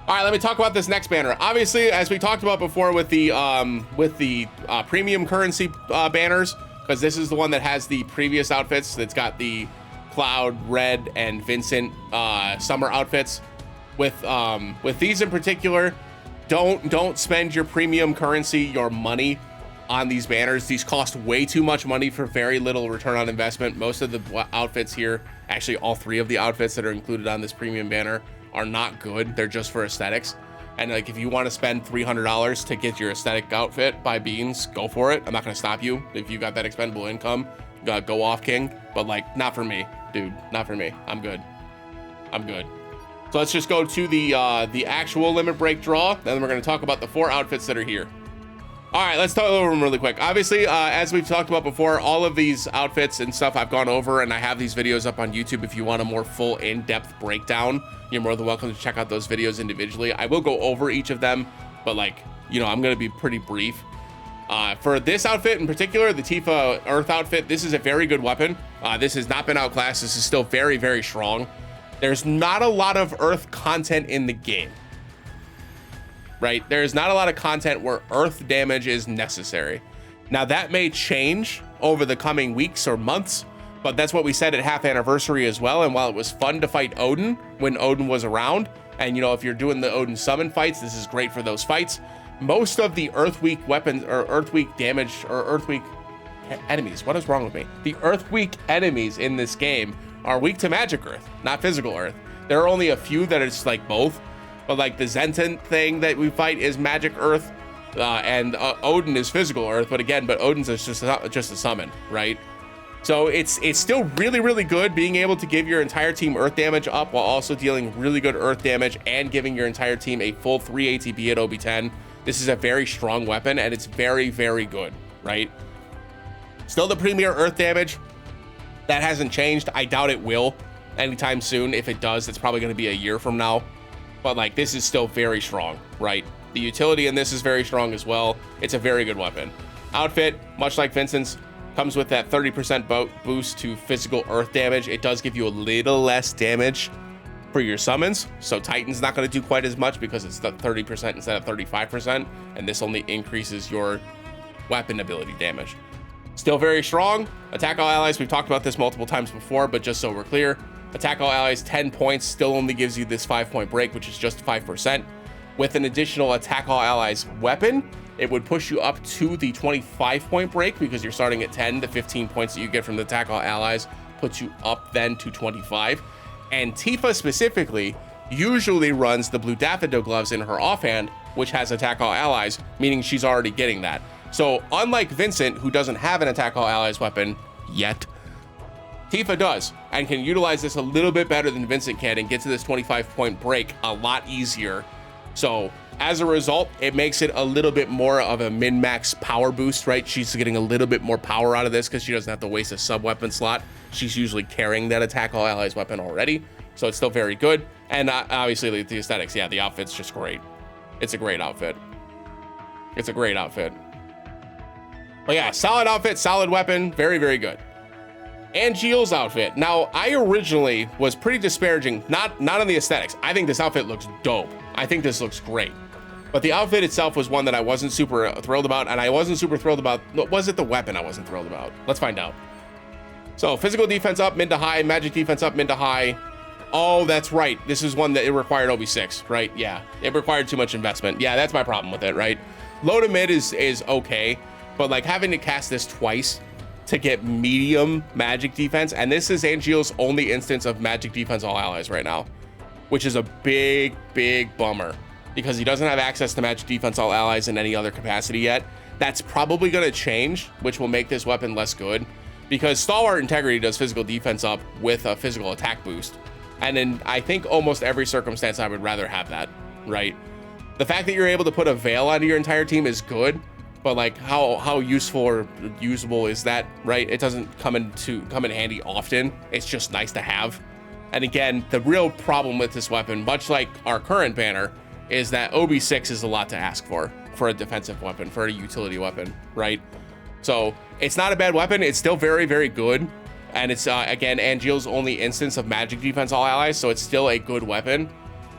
All right, let me talk about this next banner. Obviously, as we talked about before with the premium currency banners, because this is the one that has the previous outfits. That's got the Cloud, Red, and Vincent summer outfits. With these in particular, don't spend your premium currency, your money, on these banners. These cost way too much money for very little return on investment. Most of the outfits here, actually all 3 of the outfits that are included on this premium banner, are not good. They're just for aesthetics. And like, if you want to spend $300 to get your aesthetic outfit by Beans, go for it. I'm not going to stop you. If you got that expendable income, go off, King. But like, not for me, dude. Not for me. I'm good. I'm good. So let's just go to the actual limit break draw. Then we're going to talk about the 4 outfits that are here. All right, let's talk over them really quick. Obviously, as we've talked about before, all of these outfits and stuff I've gone over, and I have these videos up on YouTube. If you want a more full in-depth breakdown, you're more than welcome to check out those videos individually. I will go over each of them, but like, you know, I'm going to be pretty brief. For this outfit in particular, the Tifa Earth outfit, this is a very good weapon. This has not been outclassed. This is still very, very strong. There's not a lot of Earth content in the game. Right? There's not a lot of content where Earth damage is necessary. Now that may change over the coming weeks or months, but that's what we said at half anniversary as well. And while it was fun to fight Odin when Odin was around, and you know, if you're doing the Odin summon fights, this is great for those fights. Most of the Earth weak weapons or Earth weak damage or Earth weak enemies, what is wrong with me? The Earth weak enemies in this game are weak to magic Earth, not physical Earth. There are only a few that it's like both. But like the Zenton thing that we fight is magic Earth, and Odin is physical Earth. But again, Odin's is just a summon, right? So it's still really, really good being able to give your entire team Earth damage up while also dealing really good Earth damage and giving your entire team a full 3 ATB at OB10. This is a very strong weapon and it's very, very good, right? Still the premier Earth damage. That hasn't changed. I doubt it will anytime soon. If it does, it's probably going to be a year from now. But like, this is still very strong, right? The utility in this is very strong as well. It's a very good weapon. Outfit, much like Vincent's, comes with that 30% boost to physical Earth damage. It does give you a little less damage for your summons. So Titan's not going to do quite as much because it's the 30% instead of 35%. And this only increases your weapon ability damage. Still very strong. Attack all allies. We've talked about this multiple times before, but just so we're clear, attack all allies 10 points still only gives you this 5-point break, which is just 5%. With an additional attack all allies weapon, it would push you up to the 25-point break because you're starting at 10. The 15 points that you get from the attack all allies puts you up then to 25. And Tifa specifically usually runs the blue daffodil gloves in her offhand, which has attack all allies, meaning she's already getting that. So unlike Vincent, who doesn't have an attack all allies weapon yet, Tifa does, and can utilize this a little bit better than Vincent can and get to this 25-point break a lot easier. So as a result, it makes it a little bit more of a min-max power boost, right? She's getting a little bit more power out of this because she doesn't have to waste a sub-weapon slot. She's usually carrying that attack all allies weapon already, so it's still very good. And obviously the aesthetics, yeah, the outfit's just great. It's a great outfit. It's a great outfit. But yeah, solid outfit, solid weapon, very, very good. Angeal's outfit. Now, I originally was pretty disparaging, not on the aesthetics. I think this outfit looks dope. I think this looks great. But the outfit itself was one that I wasn't super thrilled about, and I wasn't super thrilled about. Was it the weapon I wasn't thrilled about? Let's find out. So, physical defense up, mid to high, magic defense up, mid to high. Oh, that's right. This is one that it required OB6, right? Yeah, it required too much investment. Yeah, that's my problem with it, right? Low to mid is okay, but like having to cast this twice to get medium magic defense, and this is Angeal's only instance of magic defense all allies right now, which is a big bummer because he doesn't have access to magic defense all allies in any other capacity yet. That's probably going to change, which will make this weapon less good because Stalwart Integrity does physical defense up with a physical attack boost, and in I think almost every circumstance I would rather have that, right? The fact that you're able to put a veil onto your entire team is good, but like how useful or usable is that, right? It doesn't come in handy often. It's just nice to have. And again, the real problem with this weapon, much like our current banner, is that OB6 is a lot to ask for a defensive weapon, for a utility weapon, right? So it's not a bad weapon. It's still very, very good. And it's again, Angeal's only instance of magic defense all allies, so it's still a good weapon.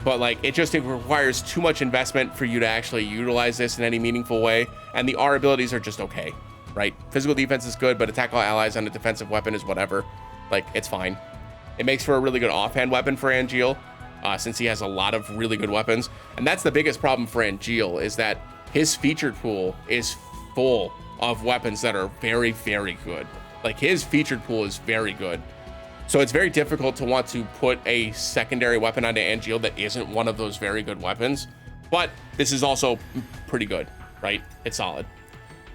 but like it just requires too much investment for you to actually utilize this in any meaningful way. And the R abilities are just okay, right? Physical defense is good, but attack all allies on a defensive weapon is whatever. Like, it's fine. It makes for a really good offhand weapon for Angeal, since he has a lot of really good weapons. And that's the biggest problem for Angeal, is that his featured pool is full of weapons that are very, very good. Like, his featured pool is very good. So it's very difficult to want to put a secondary weapon onto Angeal that isn't one of those very good weapons. But this is also pretty good, right? It's solid.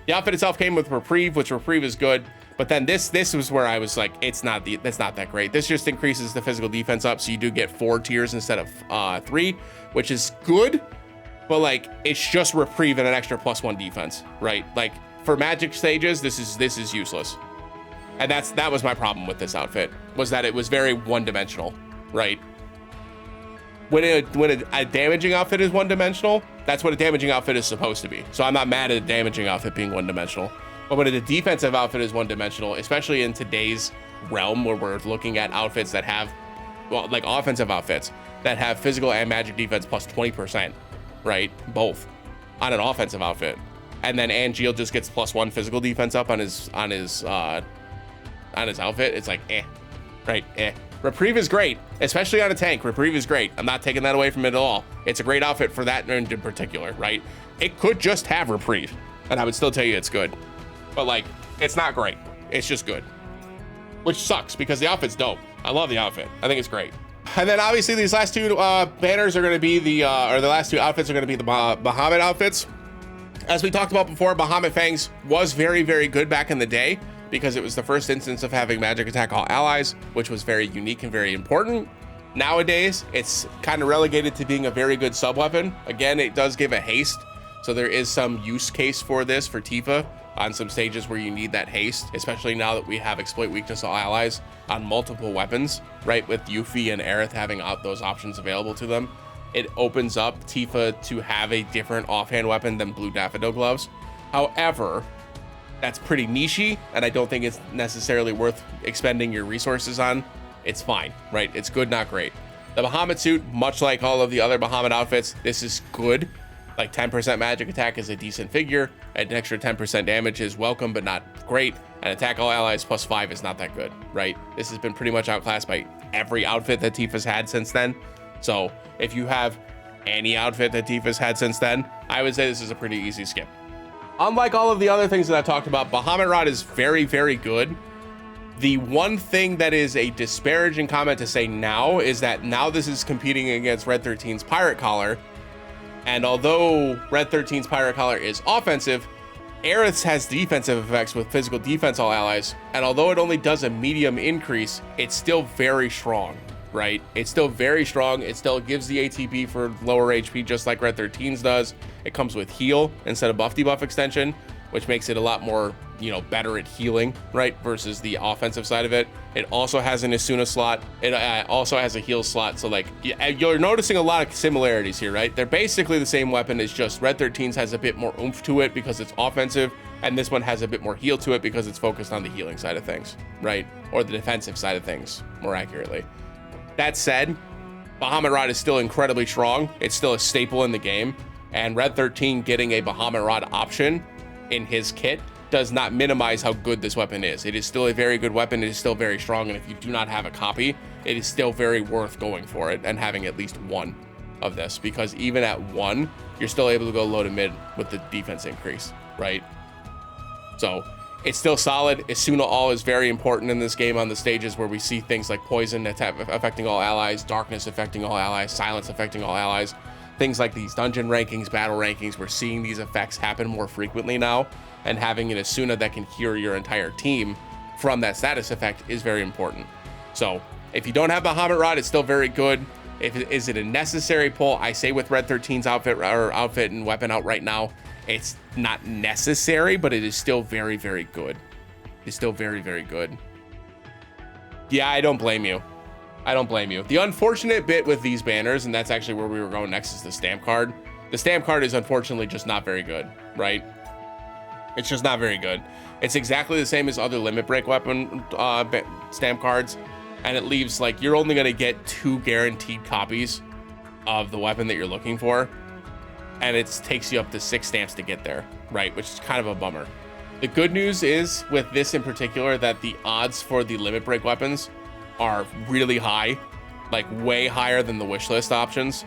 The outfit itself came with Reprieve, which Reprieve is good. But then this was where I was like, that's not that great. This just increases the physical defense up, so you do get 4 tiers instead of 3, which is good. But like, it's just Reprieve and an extra +1 defense, right? Like, for magic stages, this is useless. And that was my problem with this outfit, was that it was very one-dimensional, right? When a damaging outfit is one-dimensional, that's what a damaging outfit is supposed to be. So I'm not mad at a damaging outfit being one-dimensional. But when a defensive outfit is one-dimensional, especially in today's realm where we're looking at outfits that have, well, like offensive outfits that have physical and magic defense plus 20%, right? Both on an offensive outfit. And then Angeal just gets +1 physical defense up on his outfit. It's like, right? Reprieve is great, especially on a tank. Reprieve is great. I'm not taking that away from it at all. It's a great outfit for that in particular, right? It could just have Reprieve, and I would still tell you it's good. But like, it's not great. It's just good, which sucks because the outfit's dope. I love the outfit. I think it's great. And then obviously these last two banners are going to be the last two outfits are going to be the Bahamut outfits. As we talked about before, Bahamut Fangs was very, very good back in the day because it was the first instance of having magic attack all allies, which was very unique and very important. Nowadays, it's kind of relegated to being a very good sub weapon. Again, it does give a haste, so there is some use case for this for Tifa on some stages where you need that haste, especially now that we have exploit weakness all allies on multiple weapons, right? With Yuffie and Aerith having those options available to them, it opens up Tifa to have a different offhand weapon than Blue Daffodil Gloves. However, that's pretty nichey, and I don't think it's necessarily worth expending your resources on. It's fine, right? It's good, not great. The Bahamut suit, much like all of the other Bahamut outfits, this is good. Like 10% magic attack is a decent figure. An extra 10% damage is welcome, but not great. And attack all allies +5 is not that good, right? This has been pretty much outclassed by every outfit that Tifa's had since then. So if you have any outfit that Tifa's had since then, I would say this is a pretty easy skip. Unlike all of the other things that I've talked about, Bahamut Rod is very, very good. The one thing that is a disparaging comment to say now is that now this is competing against Red 13's Pirate Collar. And although Red 13's Pirate Collar is offensive, Aerith's has defensive effects with physical defense all allies. And although it only does a medium increase, it's still very strong, right? It's still very strong. It still gives the ATB for lower HP, just like Red 13's does. It comes with heal instead of buff debuff extension, which makes it a lot more, better at healing, right? Versus the offensive side of it. It also has an Asuna slot. It also has a heal slot. So like, you're noticing a lot of similarities here, right? They're basically the same weapon. It's just Red 13's has a bit more oomph to it because it's offensive. And this one has a bit more heal to it because it's focused on the healing side of things, right? Or the defensive side of things, more accurately. That said, Bahamut Rod is still incredibly strong. It's still a staple in the game. And Red 13 getting a Bahamut Rod option in his kit does not minimize how good this weapon is. It is still a very good weapon. It is still very strong. And if you do not have a copy, it is still very worth going for it and having at least one of this, because even at 1, you're still able to go low to mid with the defense increase, right? So it's still solid. Asuna all is very important in this game on the stages where we see things like poison affecting all allies, darkness affecting all allies, silence affecting all allies. Things like these dungeon rankings, battle rankings, we're seeing these effects happen more frequently now, and having an Asuna that can heal your entire team from that status effect is very important. So if you don't have Bahamut Rod, it's still very good. Is it a necessary pull? I say with Red 13's outfit and weapon out right now, it's not necessary, but it is still very, very good. It's still very, very good. Yeah, I don't blame you. I don't blame you. The unfortunate bit with these banners, and that's actually where we were going next, is the stamp card. The stamp card is unfortunately just not very good, right? It's just not very good. It's exactly the same as other limit break weapon stamp cards, and it leaves like you're only going to get 2 guaranteed copies of the weapon that you're looking for, and it takes you up to 6 stamps to get there, right? Which is kind of a bummer. The good news is with this in particular that the odds for the limit break weapons are really high, like way higher than the wish list options.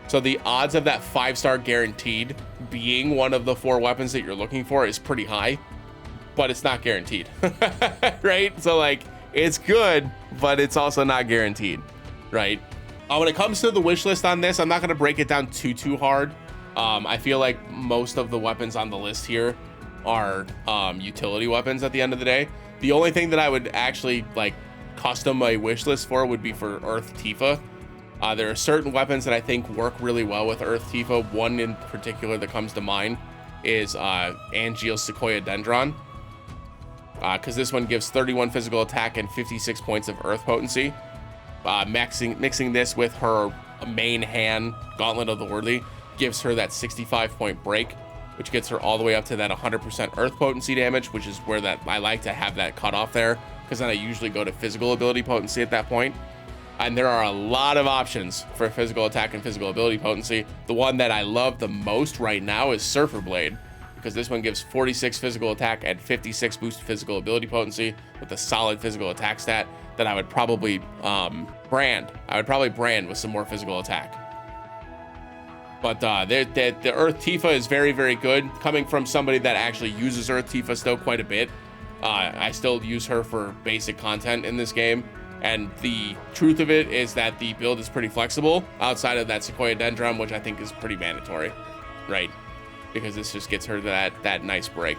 So the odds of that 5-star guaranteed being one of the 4 weapons that you're looking for is pretty high, but it's not guaranteed, right? So like, it's good, but it's also not guaranteed, right? When it comes to the wish list on this, I'm not gonna break it down too hard. I feel like most of the weapons on the list here are utility weapons at the end of the day. The only thing that I would actually like custom a wish list for would be for Earth Tifa. There are certain weapons that I think work really well with Earth Tifa. One in particular that comes to mind is Angeal Sequoia Dendron, because this one gives 31 physical attack and 56 points of Earth potency. Mixing this with her main hand, Gauntlet of the Worthy, gives her that 65-point break, which gets her all the way up to that 100% Earth potency damage, which is where that I like to have that cutoff there, because then I usually go to physical ability potency at that point. And there are a lot of options for physical attack and physical ability potency. The one that I love the most right now is Surfer Blade, because this one gives 46 physical attack and 56 boosted physical ability potency with a solid physical attack stat that I would probably brand. I would probably brand with some more physical attack. But the Earth Tifa is very, very good. Coming from somebody that actually uses Earth Tifa still quite a bit. I still use her for basic content in this game. And the truth of it is that the build is pretty flexible outside of that Sequoia Dendron, which I think is pretty mandatory, right? Because this just gets her that nice break.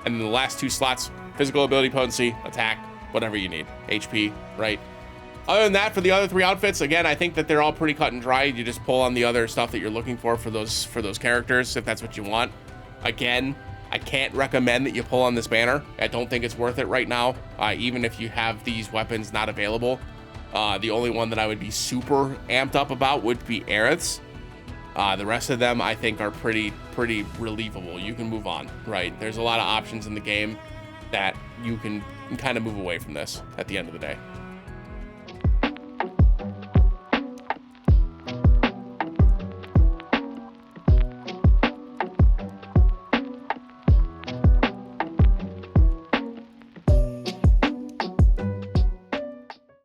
And then the last 2 slots, physical ability potency, attack, whatever you need, HP, right? Other than that, for the other 3 outfits, again, I think that they're all pretty cut and dry. You just pull on the other stuff that you're looking for those characters, if that's what you want. Again, I can't recommend that you pull on this banner. I don't think it's worth it right now, even if you have these weapons not available. The only one that I would be super amped up about would be Aerith's. The rest of them, I think, are pretty relievable. You can move on, right? There's a lot of options in the game that you can kind of move away from this at the end of the day.